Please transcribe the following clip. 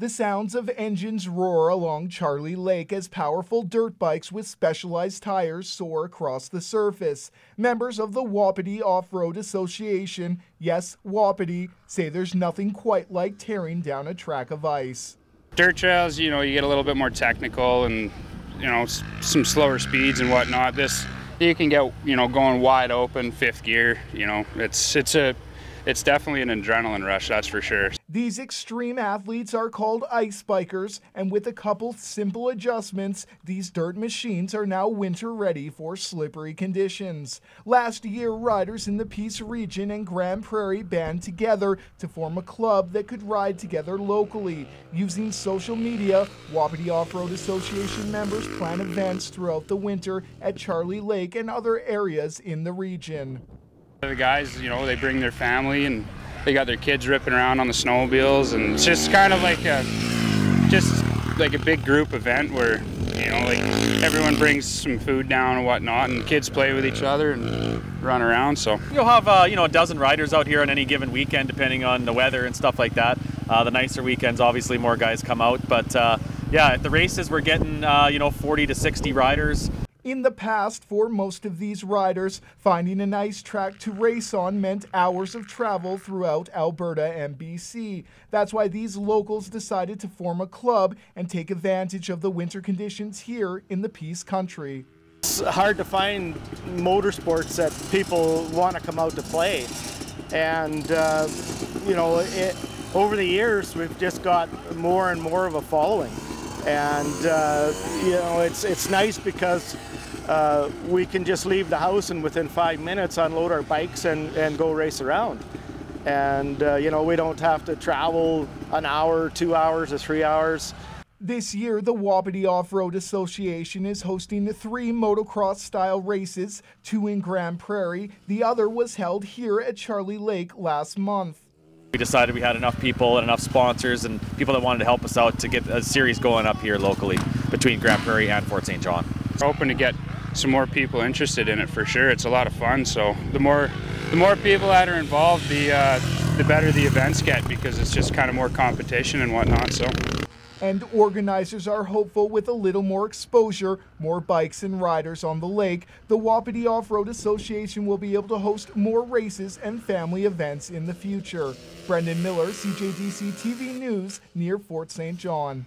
The sounds of engines roar along Charlie Lake as powerful dirt bikes with specialized tires soar across the surface. Members of the Wapiti Off-Road Association, yes, Wapiti, say there's nothing quite like tearing down a track of ice. Dirt trails, you get a little bit more technical and, some slower speeds and whatnot. This, you can get, going wide open, fifth gear, it's definitely an adrenaline rush, that's for sure. These extreme athletes are called ice bikers, and with a couple simple adjustments, these dirt machines are now winter ready for slippery conditions. Last year, riders in the Peace region and Grand Prairie band together to form a club that could ride together locally. Using social media, Wapiti Off-Road Association members plan events throughout the winter at Charlie Lake and other areas in the region. The guys, they bring their family and they got their kids ripping around on the snowmobiles, and it's just kind of like a big group event where, everyone brings some food down and whatnot, and kids play with each other and run around. So you'll have a dozen riders out here on any given weekend, depending on the weather and stuff like that. The nicer weekends, obviously, more guys come out, but yeah, at the races we're getting 40 to 60 riders. In the past, for most of these riders, finding a nice track to race on meant hours of travel throughout Alberta and BC. That's why these locals decided to form a club and take advantage of the winter conditions here in the Peace Country. It's hard to find motorsports that people want to come out to play. And, over the years, we've just got more and more of a following. And, it's nice because we can just leave the house and within 5 minutes unload our bikes and go race around. And, we don't have to travel an hour, 2 hours, or 3 hours. This year, the Wapiti Off-Road Association is hosting 3 motocross-style races, 2 in Grand Prairie. The other was held here at Charlie Lake last month. We decided we had enough people and enough sponsors and people that wanted to help us out to get a series going up here locally between Grand Prairie and Fort St. John. We're hoping to get some more people interested in it for sure. It's a lot of fun, so the more people that are involved, the better the events get, because it's just kind of more competition and whatnot. So. And organizers are hopeful with a little more exposure, more bikes and riders on the lake, the Wapiti Off-Road Association will be able to host more races and family events in the future. Brendan Miller, CJDC-TV News, near Fort St. John.